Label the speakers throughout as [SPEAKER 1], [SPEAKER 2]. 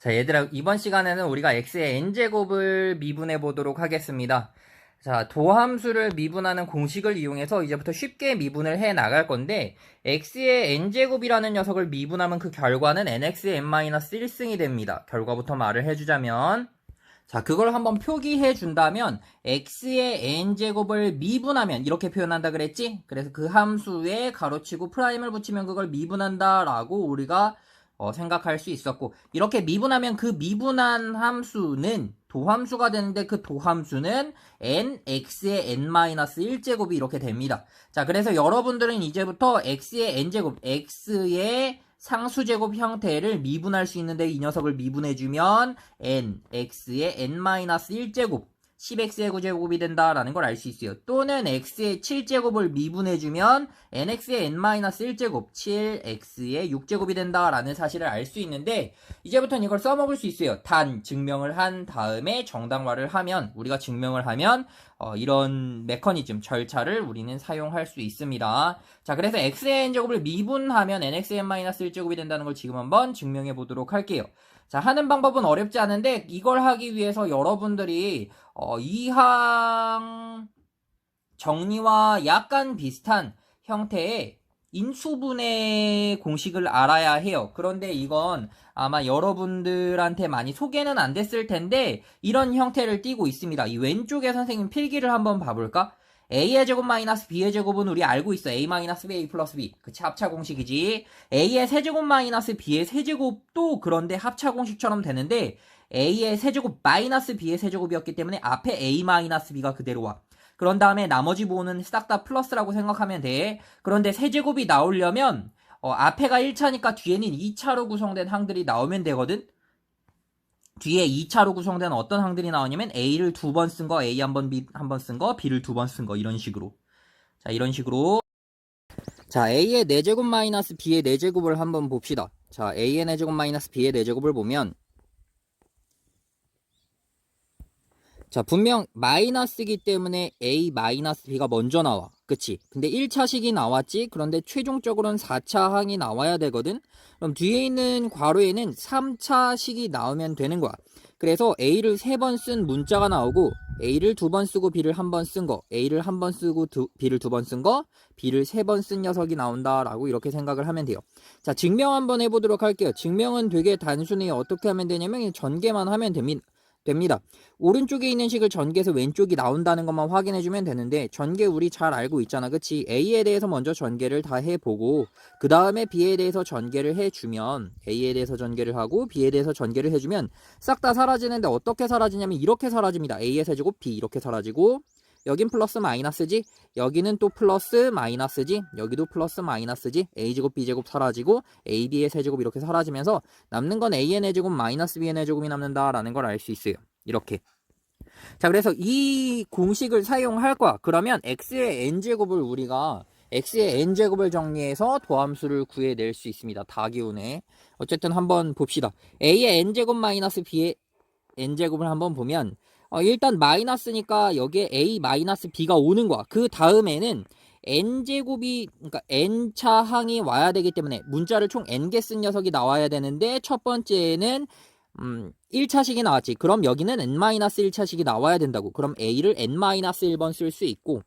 [SPEAKER 1] 자, 얘들아, 이번 시간에는 우리가 x의 n제곱을 미분해 보도록 하겠습니다. 자, 도함수를 미분하는 공식을 이용해서 이제부터 쉽게 미분을 해 나갈 건데, x의 n제곱이라는 녀석을 미분하면 그 결과는 nx의 n-1승이 됩니다. 결과부터 말을 해주자면, 자, 그걸 한번 표기해 준다면, x의 n제곱을 미분하면, 이렇게 표현한다 그랬지? 그래서 그 함수에 가로치고 프라임을 붙이면 그걸 미분한다 라고 우리가 생각할 수 있었고, 이렇게 미분하면 그 미분한 함수는 도함수가 되는데 그 도함수는 nx의 n-1제곱이 이렇게 됩니다. 자, 그래서 여러분들은 이제부터 x의 n제곱, x의 상수제곱 형태를 미분할 수 있는데 이 녀석을 미분해주면 nx의 n-1제곱 10x의 9제곱이 된다라는 걸 알 수 있어요. 또는 x의 7제곱을 미분해주면 nx의 n-1제곱 7x의 6제곱이 된다라는 사실을 알 수 있는데 이제부터는 이걸 써먹을 수 있어요. 단 증명을 한 다음에 정당화를 하면 우리가 증명을 하면 이런 메커니즘 절차를 우리는 사용할 수 있습니다. 자, 그래서 x의 n제곱을 미분하면 nx의 n-1제곱이 된다는 걸 지금 한번 증명해 보도록 할게요. 자, 하는 방법은 어렵지 않은데 이걸 하기 위해서 여러분들이 이항 정리와 약간 비슷한 형태의 인수분해 공식을 알아야 해요. 그런데 이건 아마 여러분들한테 많이 소개는 안 됐을 텐데 이런 형태를 띠고 있습니다. 이 왼쪽에 선생님 필기를 한번 봐볼까? a의 제곱 마이너스 b의 제곱은 우리 알고 있어. a 마이너스 b, a 플러스 b. 그치, 합차 공식이지. a의 세제곱 마이너스 b의 세제곱도 그런데 합차 공식처럼 되는데 a의 세제곱 마이너스 b의 세제곱이었기 때문에 앞에 a 마이너스 b가 그대로 와. 그런 다음에 나머지 부호는 싹 다 플러스라고 생각하면 돼. 그런데 세제곱이 나오려면 앞에가 1차니까 뒤에는 2차로 구성된 항들이 나오면 되거든. 뒤에 2차로 구성된 어떤 항들이 나오냐면 A를 2번 쓴 거, A 한 번, B 한 번 쓴 거, B를 2번 쓴 거 이런 식으로. 자, 이런 식으로. 자, A의 4제곱 마이너스 B의 4제곱을 한번 봅시다. 자, A의 4제곱 마이너스 B의 4제곱을 보면 자, 분명 마이너스이기 때문에 A 마이너스 B가 먼저 나와. 그치? 근데 1차식이 나왔지? 그런데 최종적으로는 4차 항이 나와야 되거든? 그럼 뒤에 있는 괄호에는 3차식이 나오면 되는 거야. 그래서 A를 3번 쓴 문자가 나오고 A를 2번 쓰고 B를 1번 쓴 거, A를 1번 쓰고 B를 2번 쓴 거, B를 3번 쓴 녀석이 나온다라고 이렇게 생각을 하면 돼요. 자, 증명 한번 해보도록 할게요. 증명은 되게 단순히 어떻게 하면 되냐면 전개만 하면 됩니다. 오른쪽에 있는 식을 전개해서 왼쪽이 나온다는 것만 확인해주면 되는데 전개 우리 잘 알고 있잖아. 그치? A에 대해서 먼저 전개를 다 해보고 그 다음에 B에 대해서 전개를 해주면 A에 대해서 전개를 하고 B에 대해서 전개를 해주면 싹 다 사라지는데 어떻게 사라지냐면 이렇게 사라집니다. A의 세제곱 B 이렇게 사라지고 여긴 플러스 마이너스지, 여기는 또 플러스 마이너스지, 여기도 플러스 마이너스지, a제곱 b제곱 사라지고 ab의 세제곱 이렇게 사라지면서 남는 건 an의 제곱 마이너스 b의 제곱이 남는다라는 걸 알 수 있어요. 이렇게. 자, 그래서 이 공식을 사용할 거야. 그러면 x의 n제곱을 우리가 x의 n제곱을 정리해서 도함수를 구해낼 수 있습니다. 다 기운에. 어쨌든 한번 봅시다. a의 n제곱 마이너스 b의 n제곱을 한번 보면 일단 마이너스니까 여기에 a 마이너스 b가 오는 거야. 그 다음에는 n제곱이 그러니까 n차 항이 와야 되기 때문에 문자를 총 n개 쓴 녀석이 나와야 되는데 첫 번째는 1차식이 나왔지. 그럼 여기는 n-1차식이 나와야 된다고. 그럼 a를 n-1번 쓸 수 있고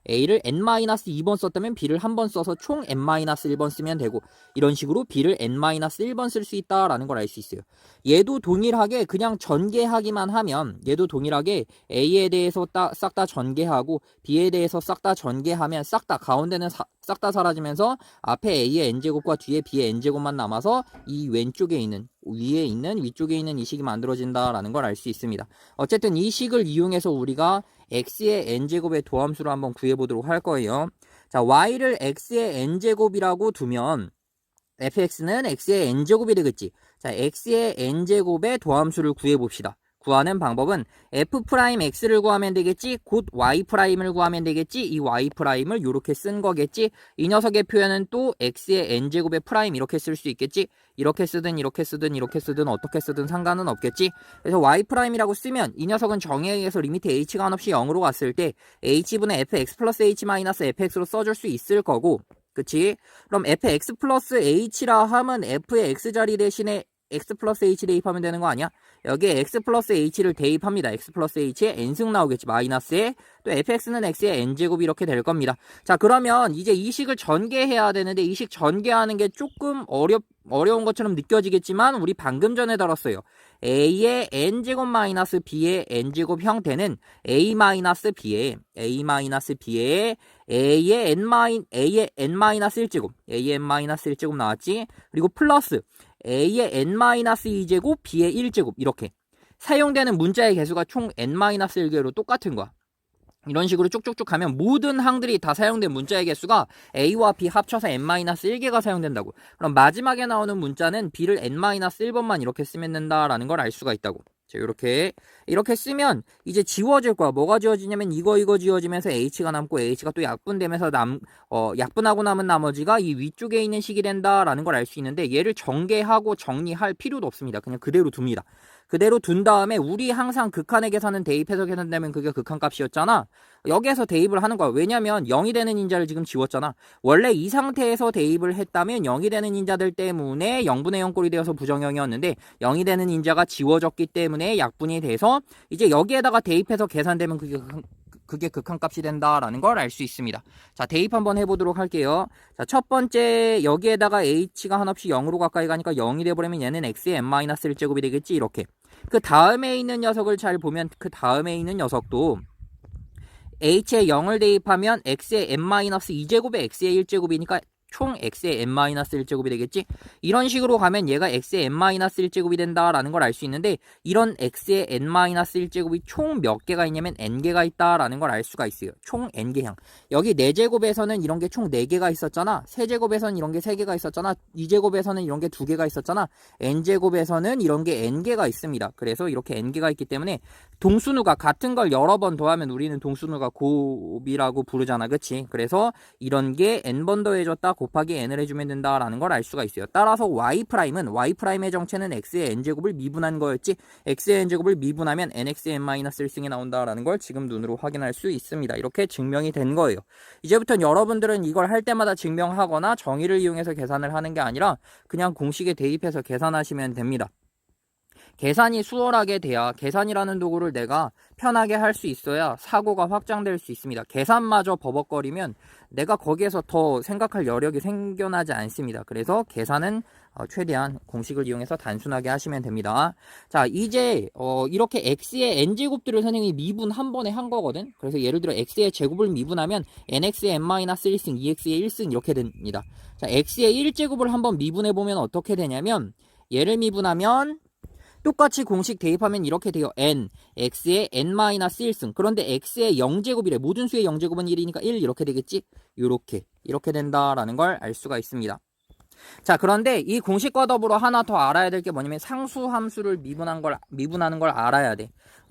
[SPEAKER 1] A를 n-2번 썼다면 B를 한 번 써서 총 n-1번 쓰면 되고 이런 식으로 B를 n-1번 쓸 수 있다라는 걸 알 수 있어요. 얘도 동일하게 그냥 전개하기만 하면 얘도 동일하게 A에 대해서 싹 다 전개하고 B에 대해서 싹 다 전개하면 싹 다 가운데는 싹 다 사라지면서 앞에 A의 n제곱과 뒤에 B의 n제곱만 남아서 이 왼쪽에 있는 위에 있는 위쪽에 있는 이 식이 만들어진다라는 걸 알 수 있습니다. 어쨌든 이 식을 이용해서 우리가 x의 n제곱의 도함수를 한번 구해보도록 할 거예요. 자, y를 x의 n제곱이라고 두면 fx는 x의 n제곱이 되겠지. 자, x의 n제곱의 도함수를 구해봅시다. 구하는 방법은 f'x를 구하면 되겠지. 곧 y'을 구하면 되겠지. 이 y'을 이렇게 쓴 거겠지. 이 녀석의 표현은 또 x의 n제곱의 프라임 이렇게 쓸 수 있겠지. 이렇게 쓰든 이렇게 쓰든 이렇게 쓰든 어떻게 쓰든 상관은 없겠지. 그래서 y'이라고 쓰면 이 녀석은 정의에 의해서 리미트 h가 한없이 0으로 갔을 때 h분의 fx 플러스 h 마이너스 fx로 써줄 수 있을 거고, 그치? 그럼 fx 플러스 h라 함은 f의 x 자리 대신에 x 플러스 h 대입하면 되는 거 아니야? 여기에 x 플러스 h를 대입합니다. x 플러스 h에 n승 나오겠지. 마이너스에 또 fx는 x의 n제곱 이렇게 될 겁니다. 자, 그러면 이제 이 식을 전개해야 되는데 이 식 전개하는 게 조금 어려운 것처럼 느껴지겠지만 우리 방금 전에 다뤘어요. a의 n제곱 마이너스 b의 n제곱 형태는 a 마이너스 b의 a의 n 마이너스 1제곱 a의 n 마이너스 1제곱 나왔지. 그리고 플러스 a의 n 마이너스 2제곱 b의 1제곱 이렇게 사용되는 문자의 개수가 총 n 마이너스 1개로 똑같은 거야. 이런 식으로 쭉쭉쭉 가면 모든 항들이 다 사용된 문자의 개수가 A와 B 합쳐서 n-1개가 사용된다고. 그럼 마지막에 나오는 문자는 B를 n-1번만 이렇게 쓰면 된다라는 걸 알 수가 있다고. 자, 이렇게 쓰면 이제 지워질 거야. 뭐가 지워지냐면 이거 지워지면서 H가 남고 H가 또 약분되면서 약분하고 남은 나머지가 이 위쪽에 있는 식이 된다라는 걸 알 수 있는데 얘를 전개하고 정리할 필요도 없습니다. 그냥 그대로 둡니다. 그대로 둔 다음에 우리 항상 극한의 계산은 대입해서 계산되면 그게 극한값이었잖아. 여기에서 대입을 하는 거야. 왜냐면 0이 되는 인자를 지금 지웠잖아. 원래 이 상태에서 대입을 했다면 0이 되는 인자들 때문에 0분의 0꼴이 되어서 부정형이었는데 0이 되는 인자가 지워졌기 때문에 약분이 돼서 이제 여기에다가 대입해서 계산되면 그게 극한값이 된다라는 걸 알 수 있습니다. 자, 대입 한번 해보도록 할게요. 자, 첫 번째 여기에다가 h가 한없이 0으로 가까이 가니까 0이 돼버리면 얘는 x의 n-1제곱이 되겠지. 이렇게. 그 다음에 있는 녀석을 잘 보면 그 다음에 있는 녀석도 h에 0을 대입하면 x의 n-2제곱에 x의 1제곱이니까 총 x의 n-1제곱이 되겠지? 이런 식으로 가면 얘가 x의 n-1제곱이 된다라는 걸 알 수 있는데 이런 x의 n-1제곱이 총 몇 개가 있냐면 n개가 있다라는 걸 알 수가 있어요. 총 n개항. 여기 4제곱에서는 이런 게 총 4개가 있었잖아. 세제곱에서는 이런 게 3개가 있었잖아. 2제곱에서는 이런 게 2개가 있었잖아. n제곱에서는 이런 게 n개가 있습니다. 그래서 이렇게 n개가 있기 때문에 동수누가 같은 걸 여러 번 더하면 우리는 동수누가 곱이라고 부르잖아. 그치? 그래서 이런 게 n번 더해졌다 곱하기 n을 해주면 된다라는 걸 알 수가 있어요. 따라서 y'의 정체는 x의 n제곱을 미분한 거였지 x의 n제곱을 미분하면 nx의 n-1승이 나온다라는 걸 지금 눈으로 확인할 수 있습니다. 이렇게 증명이 된 거예요. 이제부터는 여러분들은 이걸 할 때마다 증명하거나 정의를 이용해서 계산을 하는 게 아니라 그냥 공식에 대입해서 계산하시면 됩니다. 계산이 수월하게 돼야 계산이라는 도구를 내가 편하게 할 수 있어야 사고가 확장될 수 있습니다. 계산마저 버벅거리면 내가 거기에서 더 생각할 여력이 생겨나지 않습니다. 그래서 계산은 최대한 공식을 이용해서 단순하게 하시면 됩니다. 자, 이제 이렇게 x의 n제곱들을 선생님이 미분 한 번에 한 거거든. 그래서 예를 들어 x의 제곱을 미분하면 nx의 n-1승, 2x의 1승 이렇게 됩니다. 자, x의 1제곱을 한번 미분해보면 어떻게 되냐면 얘를 미분하면 똑같이 공식 대입하면 이렇게 돼요. n, x의 n-1승. 그런데 x의 0제곱이래. 모든 수의 0제곱은 1이니까 1 이렇게 되겠지? 이렇게 된다라는 걸 알 수가 있습니다. 자, 그런데 이 공식과 더불어 하나 더 알아야 될 게 뭐냐면 상수함수를 미분하는 걸 알아야 돼.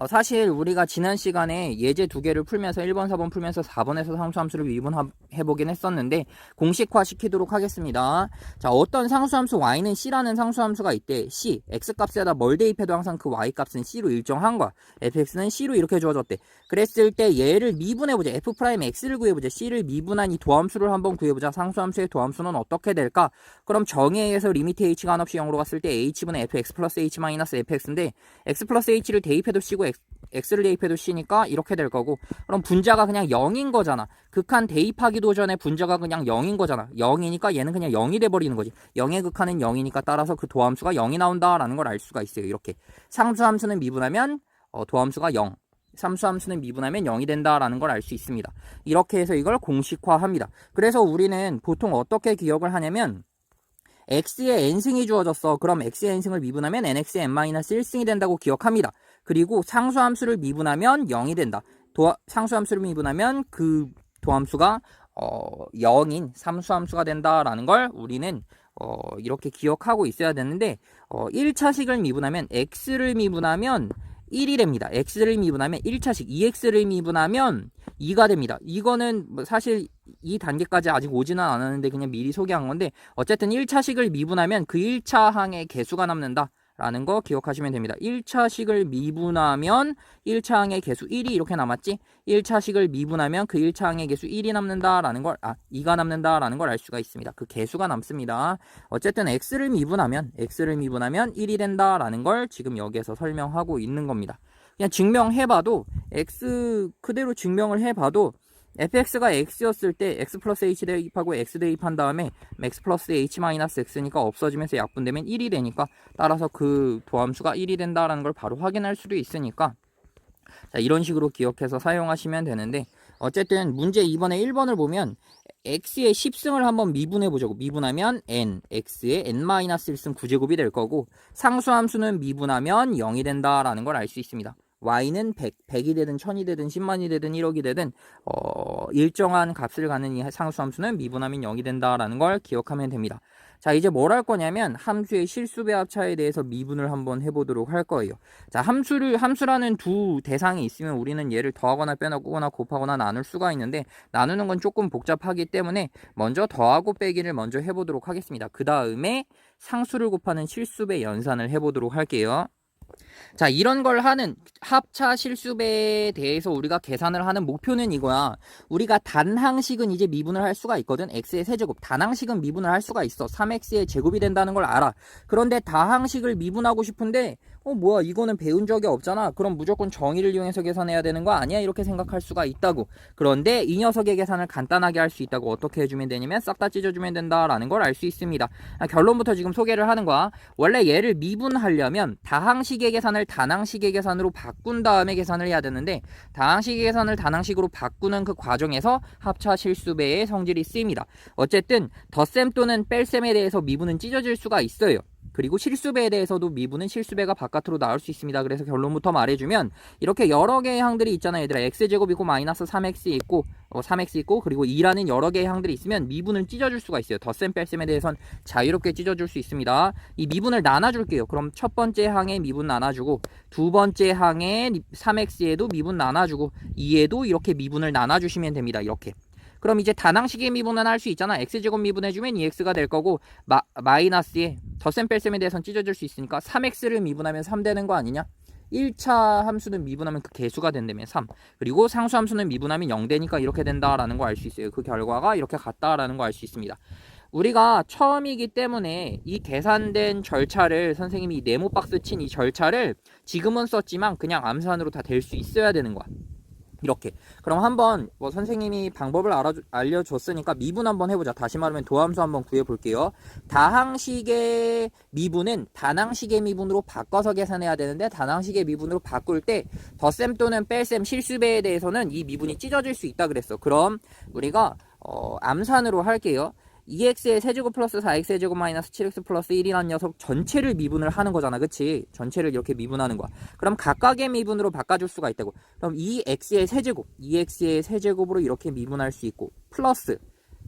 [SPEAKER 1] 사실 우리가 지난 시간에 예제 2개를 풀면서 1번, 4번 풀면서 4번에서 상수함수를 미분해보긴 했었는데 공식화 시키도록 하겠습니다. 자, 어떤 상수함수 y는 c라는 상수함수가 있대. c, x값에다 뭘 대입해도 항상 그 y값은 c로 일정한 거야. fx는 c로 이렇게 주어졌대. 그랬을 때 얘를 미분해보자. f'x를 구해보자. c를 미분한 이 도함수를 한번 구해보자. 상수함수의 도함수는 어떻게 될까? 그럼 정의에 의해서 리미트 h가 한없이 0으로 갔을 때 h분의 fx 플러스 h 마이너스 fx인데 x 플러스 h를 대입해도 c고 x를 대입해도 c니까 이렇게 될 거고 그럼 분자가 그냥 0인 거잖아. 극한 대입하기도 전에 분자가 그냥 0인 거잖아. 0이니까 얘는 그냥 0이 돼버리는 거지. 0의 극한은 0이니까 따라서 그 도함수가 0이 나온다라는 걸 알 수가 있어요. 이렇게 상수함수는 미분하면 도함수가 0 삼수함수는 미분하면 0이 된다라는 걸 알 수 있습니다. 이렇게 해서 이걸 공식화합니다. 그래서 우리는 보통 어떻게 기억을 하냐면 x의 n승이 주어졌어. 그럼 x의 n승을 미분하면 nx의 n-1승이 된다고 기억합니다. 그리고 상수함수를 미분하면 0이 된다. 상수함수를 미분하면 그 도함수가 0인 삼수함수가 된다라는 걸 우리는 이렇게 기억하고 있어야 되는데 1차식을 미분하면 x를 미분하면 1이 됩니다. x를 미분하면 1차식 2x를 미분하면 2가 됩니다. 이거는 사실 이 단계까지 아직 오지는 않았는데 그냥 미리 소개한 건데 어쨌든 1차식을 미분하면 그 1차 항의 개수가 남는다 라는 거 기억하시면 됩니다. 1차식을 미분하면 1차항의 개수 1이 이렇게 남았지? 1차식을 미분하면 그 1차항의 개수 1이 남는다라는 걸, 2가 남는다라는 걸 알 수가 있습니다. 그 개수가 남습니다. 어쨌든 x를 미분하면 1이 된다라는 걸 지금 여기에서 설명하고 있는 겁니다. 그냥 증명해봐도 x 그대로 증명을 해봐도 fx가 x였을 때 x 플러스 h 대입하고 x 대입한 다음에 x 플러스 h 마이너스 x니까 없어지면서 약분되면 1이 되니까 따라서 그 도함수가 1이 된다라는 걸 바로 확인할 수도 있으니까 자, 이런 식으로 기억해서 사용하시면 되는데 어쨌든 문제 2번에 1번을 보면 x의 10승을 한번 미분해보자고. 미분하면 n, x의 n-1승 9제곱이 될 거고 상수함수는 미분하면 0이 된다라는 걸 알 수 있습니다. y는 100이 되든 1000이 되든 10만이 되든 1억이 되든 일정한 값을 갖는 이 상수함수는 미분하면 0이 된다라는 걸 기억하면 됩니다. 자, 이제 뭘 할 거냐면 함수의 실수배합차에 대해서 미분을 한번 해보도록 할 거예요. 자, 함수라는 두 대상이 있으면 우리는 얘를 더하거나 빼거나 곱하거나 나눌 수가 있는데 나누는 건 조금 복잡하기 때문에 먼저 더하고 빼기를 먼저 해보도록 하겠습니다. 그 다음에 상수를 곱하는 실수배 연산을 해보도록 할게요. 자, 이런 걸 하는 합차 실수배에 대해서 우리가 계산을 하는 목표는 이거야. 우리가 단항식은 이제 미분을 할 수가 있거든. x의 세제곱. 단항식은 미분을 할 수가 있어. 3x의 제곱이 된다는 걸 알아. 그런데 다항식을 미분하고 싶은데 뭐야, 이거는 배운 적이 없잖아. 그럼 무조건 정의를 이용해서 계산해야 되는 거 아니야? 이렇게 생각할 수가 있다고. 그런데 이 녀석의 계산을 간단하게 할 수 있다고. 어떻게 해주면 되냐면 싹 다 찢어주면 된다라는 걸 알 수 있습니다. 결론부터 지금 소개를 하는 거야. 원래 얘를 미분하려면 다항식의 계산을 단항식의 계산으로 바꾼 다음에 계산을 해야 되는데 다항식의 계산을 단항식으로 바꾸는 그 과정에서 합차 실수배의 성질이 쓰입니다. 어쨌든 덧셈 또는 뺄셈에 대해서 미분은 찢어질 수가 있어요. 그리고 실수배에 대해서도 미분은 실수배가 바깥으로 나올 수 있습니다. 그래서 결론부터 말해주면 이렇게 여러 개의 항들이 있잖아 얘들아. x제곱 있고 마이너스 3x 있고 3x 있고 그리고 2라는 여러 개의 항들이 있으면 미분을 찢어줄 수가 있어요. 덧셈 뺄셈에 대해선 자유롭게 찢어줄 수 있습니다. 이 미분을 나눠줄게요. 그럼 첫 번째 항에 미분 나눠주고 두 번째 항에 3x에도 미분 나눠주고 2에도 이렇게 미분을 나눠주시면 됩니다. 이렇게. 그럼 이제 단항식의 미분은 할 수 있잖아. x제곱 미분해주면 2x가 될 거고 마이너스에 덧셈 뺄셈에 대해서는 찢어질 수 있으니까 3x를 미분하면 3 되는 거 아니냐? 1차 함수는 미분하면 그 개수가 된다면 3. 그리고 상수 함수는 미분하면 0 되니까 이렇게 된다라는 거 알 수 있어요. 그 결과가 이렇게 같다라는 거 알 수 있습니다. 우리가 처음이기 때문에 이 계산된 절차를 선생님이 네모 박스 친 이 절차를 지금은 썼지만 그냥 암산으로 다 될 수 있어야 되는 거야. 이렇게. 그럼 한번 선생님이 방법을 알려줬으니까 미분 한번 해보자. 다시 말하면 도함수 한번 구해볼게요. 다항식의 미분은 단항식의 미분으로 바꿔서 계산해야 되는데 단항식의 미분으로 바꿀 때 덧셈 또는 뺄셈 실수배에 대해서는 이 미분이 찢어질 수 있다 그랬어. 그럼 우리가 암산으로 할게요. 2x의 세제곱 플러스 4x의 제곱 마이너스 7x 플러스 1이라는 녀석 전체를 미분을 하는 거잖아. 그치? 전체를 이렇게 미분하는 거야. 그럼 각각의 미분으로 바꿔줄 수가 있다고. 그럼 2x의 세제곱으로 이렇게 미분할 수 있고 플러스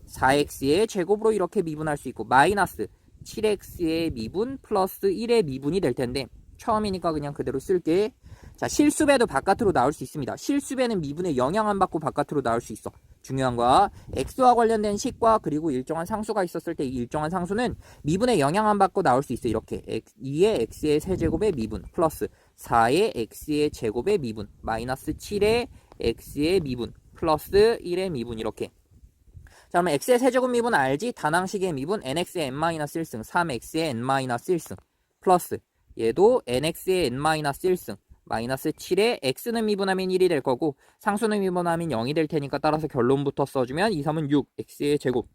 [SPEAKER 1] 4x의 제곱으로 이렇게 미분할 수 있고 마이너스 7x의 미분 플러스 1의 미분이 될 텐데 처음이니까 그냥 그대로 쓸게. 자, 실수배도 바깥으로 나올 수 있습니다. 실수배는 미분에 영향 안 받고 바깥으로 나올 수 있어. 중요한 거야. x와 관련된 식과 그리고 일정한 상수가 있었을 때 이 일정한 상수는 미분에 영향 안 받고 나올 수 있어. 이렇게 2의 x의 세제곱의 미분 플러스 4의 x의 제곱의 미분 마이너스 7의 x의 미분 플러스 1의 미분 이렇게. 자, 그러면 x의 세제곱 미분 알지? 단항식의 미분 nx의 n-1승 3x의 n-1승 플러스 얘도 nx의 n-1승 마이너스 7에 x는 미분하면 1이 될 거고 상수는 미분하면 0이 될 테니까 따라서 결론부터 써주면 2, 3은 6 x의 제곱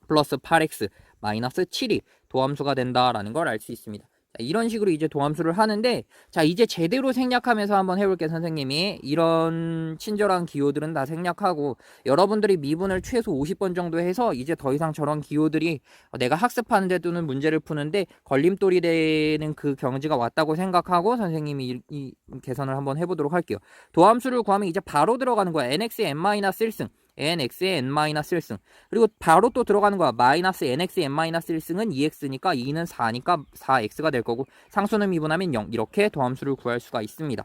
[SPEAKER 1] 플러스 8x 마이너스 7이 도함수가 된다라는 걸 알 수 있습니다. 자, 이런 식으로 이제 도함수를 하는데 자 이제 제대로 생략하면서 한번 해볼게. 선생님이 이런 친절한 기호들은 다 생략하고 여러분들이 미분을 최소 50번 정도 해서 이제 더 이상 저런 기호들이 내가 학습하는데 또는 문제를 푸는데 걸림돌이 되는 그 경지가 왔다고 생각하고 선생님이 이 계산을 한번 해보도록 할게요. 도함수를 구하면 이제 바로 들어가는 거야. nx의 n-1승 nx의 n-1승 그리고 바로 또 들어가는 거야. 마이너스 nx의 n-1승은 2x니까 2는 4니까 4x가 될 거고 상수는 미분하면 0 이렇게 도함수를 구할 수가 있습니다.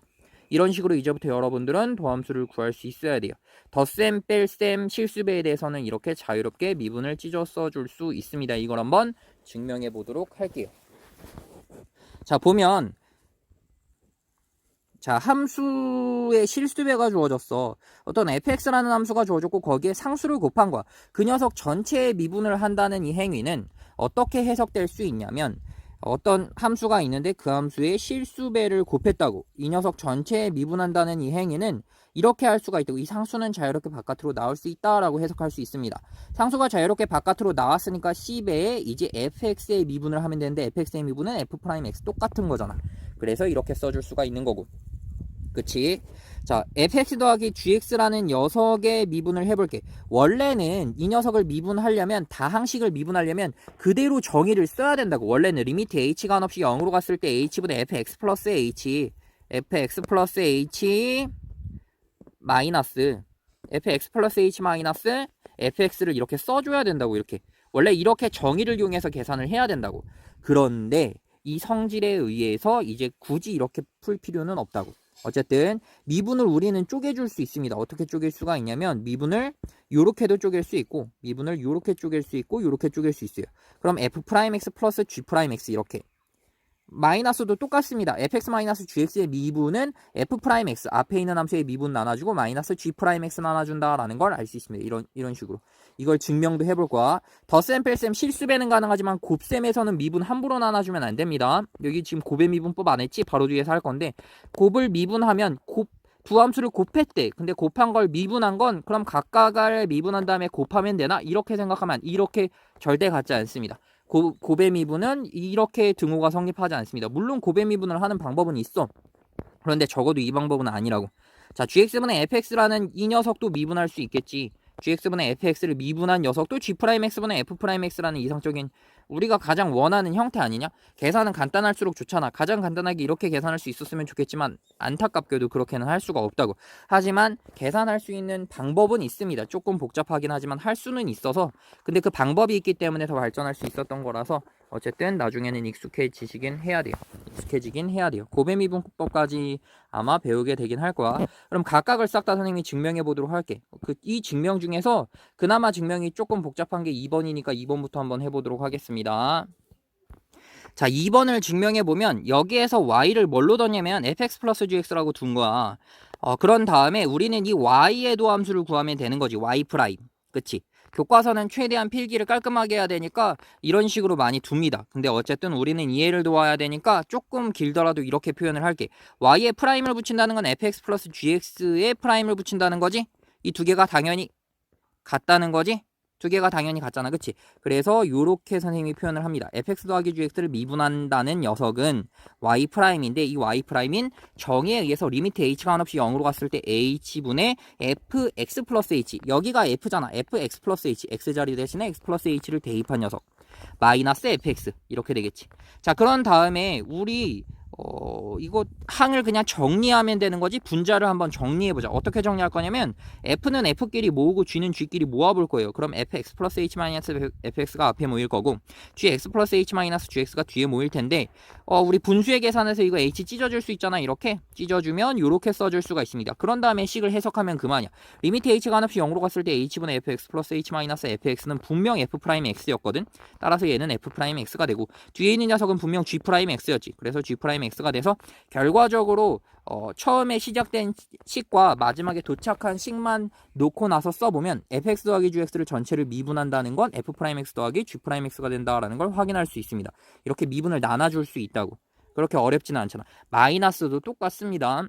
[SPEAKER 1] 이런 식으로 이제부터 여러분들은 도함수를 구할 수 있어야 돼요. 덧셈, 뺄셈, 실수배에 대해서는 이렇게 자유롭게 미분을 찢어 써줄 수 있습니다. 이걸 한번 증명해 보도록 할게요. 자, 보면 자, 함수의 실수배가 주어졌어. 어떤 fx라는 함수가 주어졌고 거기에 상수를 곱한 거야. 그 녀석 전체에 미분을 한다는 이 행위는 어떻게 해석될 수 있냐면 어떤 함수가 있는데 그 함수의 실수배를 곱했다고. 이 녀석 전체에 미분한다는 이 행위는 이렇게 할 수가 있다고. 이 상수는 자유롭게 바깥으로 나올 수 있다라고 해석할 수 있습니다. 상수가 자유롭게 바깥으로 나왔으니까 C배에 이제 fx의 미분을 하면 되는데 fx의 미분은 f'x 똑같은 거잖아. 그래서 이렇게 써줄 수가 있는 거고. 그치? 자, fx 더하기 gx라는 녀석의 미분을 해볼게. 원래는 이 녀석을 미분하려면 다항식을 미분하려면 그대로 정의를 써야 된다고. 원래는 리미트 h가 한없이 0으로 갔을 때 h분의 fx 플러스 h fx 플러스 h 마이너스 fx 플러스 h 마이너스 fx를 이렇게 써줘야 된다고. 이렇게 원래 이렇게 정의를 이용해서 계산을 해야 된다고. 그런데 이 성질에 의해서 이제 굳이 이렇게 풀 필요는 없다고. 어쨌든 미분을 우리는 쪼개줄 수 있습니다. 어떻게 쪼갤 수가 있냐면 미분을 요렇게도 쪼갤 수 있고 미분을 요렇게 쪼갤 수 있고 요렇게 쪼갤 수 있어요. 그럼 f'x 플러스 g'x 이렇게. 마이너스도 똑같습니다. fx-gx의 미분은 f'x 앞에 있는 함수의 미분 나눠주고 마이너스 g'x 나눠준다라는 걸 알 수 있습니다. 이런 식으로. 이걸 증명도 해볼 거야. 덧셈, 뺄셈, 실수배는 가능하지만 곱셈에서는 미분 함부로 나눠주면 안 됩니다. 여기 지금 곱의 미분법 안 했지? 바로 뒤에서 할 건데 곱을 미분하면 두 함수를 곱했대. 근데 곱한 걸 미분한 건 그럼 각각을 미분한 다음에 곱하면 되나? 이렇게 생각하면 이렇게 절대 같지 않습니다. 곱의 미분은 이렇게 등호가 성립하지 않습니다. 물론 곱의 미분을 하는 방법은 있어. 그런데 적어도 이 방법은 아니라고. 자, gx분의 fx라는 이 녀석도 미분할 수 있겠지. gx분의 fx를 미분한 녀석도 g'x분의 f'x라는 이상적인 우리가 가장 원하는 형태 아니냐? 계산은 간단할수록 좋잖아. 가장 간단하게 이렇게 계산할 수 있었으면 좋겠지만 안타깝게도 그렇게는 할 수가 없다고. 하지만 계산할 수 있는 방법은 있습니다. 조금 복잡하긴 하지만 할 수는 있어서 근데 그 방법이 있기 때문에 더 발전할 수 있었던 거라서 어쨌든 나중에는 익숙해지긴 해야 돼요. 곱의 미분법까지 아마 배우게 되긴 할 거야. 그럼 각각을 싹 다 선생님이 증명해 보도록 할게. 이 증명 중에서 그나마 증명이 조금 복잡한 게 2번이니까 2번부터 한번 해보도록 하겠습니다. 자, 2번을 증명해 보면 여기에서 y를 뭘로 뒀냐면 fx 플러스 gx라고 둔 거야. 그런 다음에 우리는 이 y의 도함수를 구하면 되는 거지. y 프라임. 그치? 교과서는 최대한 필기를 깔끔하게 해야 되니까 이런 식으로 많이 둡니다. 근데 어쨌든 우리는 이해를 도와야 되니까 조금 길더라도 이렇게 표현을 할게. y에 프라임을 붙인다는 건 fx 플러스 gx에 프라임을 붙인다는 거지? 이 두 개가 당연히 같다는 거지? 두 개가 당연히 같잖아. 그치? 그래서 요렇게 선생님이 표현을 합니다. fx 더하기 gx를 미분한다는 녀석은 y'인데 이 y'인 정의에 의해서 리미트 h가 한없이 0으로 갔을 때 h분의 fx 플러스 h 여기가 f잖아. fx 플러스 h x자리 대신에 x 플러스 h를 대입한 녀석 마이너스 fx 이렇게 되겠지. 자, 그런 다음에 우리 이거 항을 그냥 정리하면 되는 거지. 분자를 한번 정리해보자. 어떻게 정리할 거냐면 f는 f끼리 모으고 g는 g끼리 모아볼 거예요. 그럼 fx 플러스 h 마이너스 fx가 앞에 모일 거고 gx 플러스 h 마이너스 gx가 뒤에 모일 텐데 우리 분수의 계산에서 이거 h 찢어줄 수 있잖아. 이렇게 찢어주면 이렇게 써줄 수가 있습니다. 그런 다음에 식을 해석하면 그만이야. 리미트 h가 한없이 0으로 갔을 때 h분의 fx 플러스 h 마이너스 fx는 분명 f'x였거든. 따라서 얘는 f'x가 되고 뒤에 있는 녀석은 분명 g'x였지. 그래서 g'x가 돼서 결과적으로 처음에 시작된 식과 마지막에 도착한 식만 놓고 나서 써보면 fx 더하기 gx를 전체를 미분한다는 건 f'x 더하기 g'x가 된다라는 걸 확인할 수 있습니다. 이렇게 미분을 나눠줄 수 있다고. 그렇게 어렵지는 않잖아. 마이너스도 똑같습니다.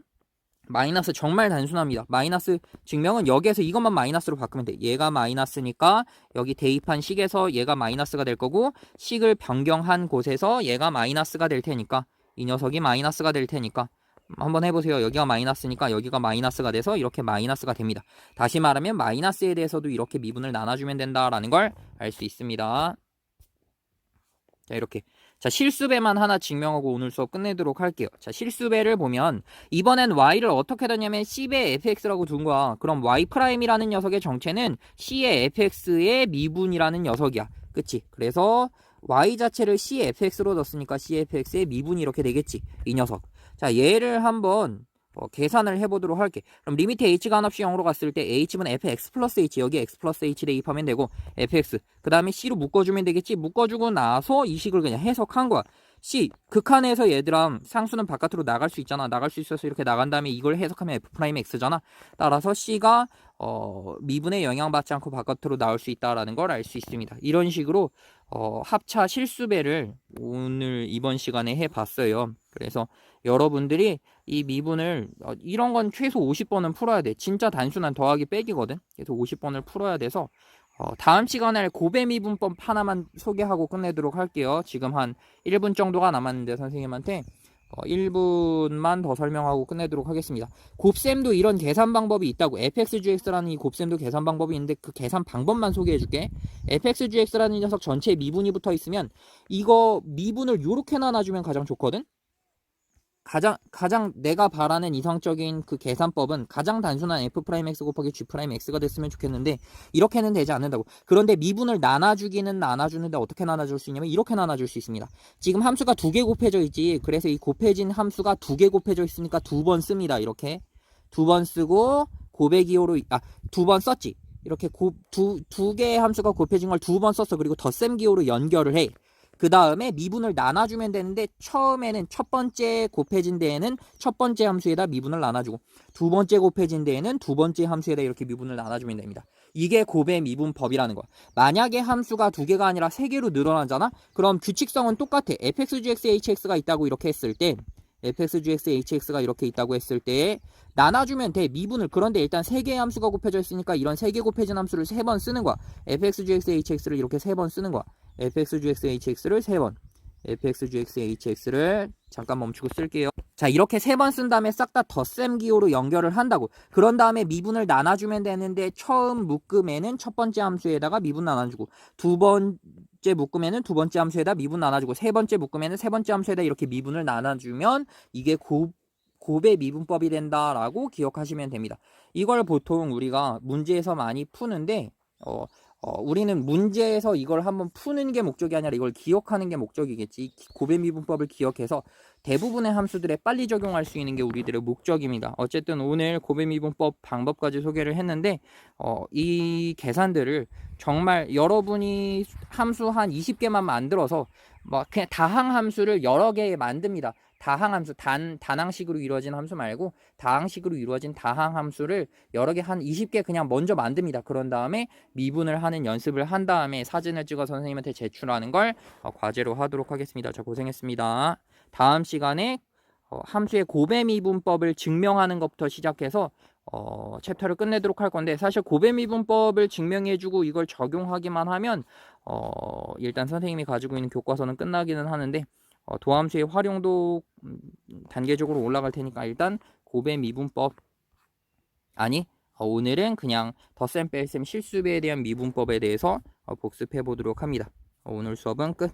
[SPEAKER 1] 마이너스 정말 단순합니다. 마이너스 증명은 여기에서 이것만 마이너스로 바꾸면 돼. 얘가 마이너스니까 여기 대입한 식에서 얘가 마이너스가 될 거고 식을 변경한 곳에서 얘가 마이너스가 될 테니까 이 녀석이 마이너스가 될 테니까 한번 해보세요. 여기가 마이너스니까 여기가 마이너스가 돼서 이렇게 마이너스가 됩니다. 다시 말하면 마이너스에 대해서도 이렇게 미분을 나눠주면 된다라는 걸 알 수 있습니다. 자, 이렇게. 자, 실수배만 하나 증명하고 오늘 수업 끝내도록 할게요. 자, 실수배를 보면 이번엔 y를 어떻게 뒀냐면 c배 fx라고 둔 거야. 그럼 y'이라는 녀석의 정체는 c의 fx의 미분이라는 녀석이야. 그치? 그래서 y 자체를 c의 fx로 넣었으니까 c의 fx의 미분이 이렇게 되겠지. 이 녀석. 자, 얘를 한번 계산을 해보도록 할게. 그럼 리미트 h가 한없이 0으로 갔을 때 h분의 fx 플러스 h 여기 x 플러스 h 대입하면 되고 fx 그 다음에 c로 묶어주면 되겠지. 묶어주고 나서 이 식을 그냥 해석한 거야. C 극한에서 얘들아 상수는 바깥으로 나갈 수 있잖아. 나갈 수 있어서 이렇게 나간 다음에 이걸 해석하면 F'X잖아. 따라서 C가 미분에 영향받지 않고 바깥으로 나올 수 있다라는 걸 알 수 있습니다. 이런 식으로 합차 실수배를 오늘 이번 시간에 해봤어요. 그래서 여러분들이 이 미분을 이런 건 최소 50번은 풀어야 돼. 진짜 단순한 더하기 빼기거든. 그래서 50번을 풀어야 돼서 다음 시간에 고배 미분법 하나만 소개하고 끝내도록 할게요. 지금 한 1분 정도가 남았는데 선생님한테 1분만 더 설명하고 끝내도록 하겠습니다. 곱셈도 이런 계산 방법이 있다고. fxgx라는 이 곱셈도 계산 방법이 있는데 그 계산 방법만 소개해 줄게. fxgx라는 이 녀석 전체에 미분이 붙어 있으면 이거 미분을 요렇게 나눠주면 가장 좋거든. 가장 내가 바라는 이상적인 그 계산법은 가장 단순한 F'X 곱하기 G'X가 됐으면 좋겠는데 이렇게는 되지 않는다고. 그런데 미분을 나눠주기는 나눠주는데 어떻게 나눠줄 수 있냐면 이렇게 나눠줄 수 있습니다. 지금 함수가 두 개 곱해져 있지. 그래서 이 곱해진 함수가 두 개 곱해져 있으니까 두 번 씁니다. 이렇게 두 번 쓰고 고배기호로 두 번 썼지. 이렇게 두 개의 함수가 곱해진 걸 두 번 썼어. 그리고 덧셈 기호로 연결을 해. 그 다음에 미분을 나눠주면 되는데 처음에는 첫 번째 곱해진 데에는 첫 번째 함수에다 미분을 나눠주고 두 번째 곱해진 데에는 두 번째 함수에다 이렇게 미분을 나눠주면 됩니다. 이게 곱의 미분법이라는 거야. 만약에 함수가 두 개가 아니라 세 개로 늘어나잖아? 그럼 규칙성은 똑같아. fxgx hx가 있다고 이렇게 했을 때 fxgx hx가 이렇게 있다고 했을 때 나눠주면 돼. 미분을. 그런데 일단 세 개의 함수가 곱해져 있으니까 이런 세 개 곱해진 함수를 세 번 쓰는 거야. fxgx hx를 이렇게 세 번 쓰는 거야. fxgx hx를 3번 fxgx hx를 잠깐 멈추고 쓸게요. 자, 이렇게 3번 쓴 다음에 싹 다 덧셈 기호로 연결을 한다고. 그런 다음에 미분을 나눠주면 되는데 처음 묶음에는 첫 번째 함수에다가 미분 나눠주고 두 번째 묶음에는 두 번째 함수에다 미분 나눠주고 세 번째 묶음에는 세 번째 함수에다 이렇게 미분을 나눠주면 이게 곱의 미분법이 된다라고 기억하시면 됩니다. 이걸 보통 우리가 문제에서 많이 푸는데 우리는 문제에서 이걸 한번 푸는 게 목적이 아니라 이걸 기억하는 게 목적이겠지. 곱의 미분법을 기억해서 대부분의 함수들에 빨리 적용할 수 있는 게 우리들의 목적입니다. 어쨌든 오늘 곱의 미분법 방법까지 소개를 했는데 이 계산들을 정말 여러분이 함수 한 20개만 만들어서 그냥 다항 함수를 여러 개 만듭니다. 다항 함수, 단항식으로 이루어진 함수 말고 다항식으로 이루어진 다항 함수를 여러 개 한 20개 그냥 먼저 만듭니다. 그런 다음에 미분을 하는 연습을 한 다음에 사진을 찍어 선생님한테 제출하는 걸 과제로 하도록 하겠습니다. 자, 고생했습니다. 다음 시간에 함수의 곱의 미분법을 증명하는 것부터 시작해서 챕터를 끝내도록 할 건데 사실 곱의 미분법을 증명해주고 이걸 적용하기만 하면 일단 선생님이 가지고 있는 교과서는 끝나기는 하는데 도함수의 활용도 단계적으로 올라갈 테니까 일단 곱의 미분법 오늘은 그냥 덧셈 뺄셈 실수배에 대한 미분법에 대해서 복습해 보도록 합니다. 오늘 수업은 끝.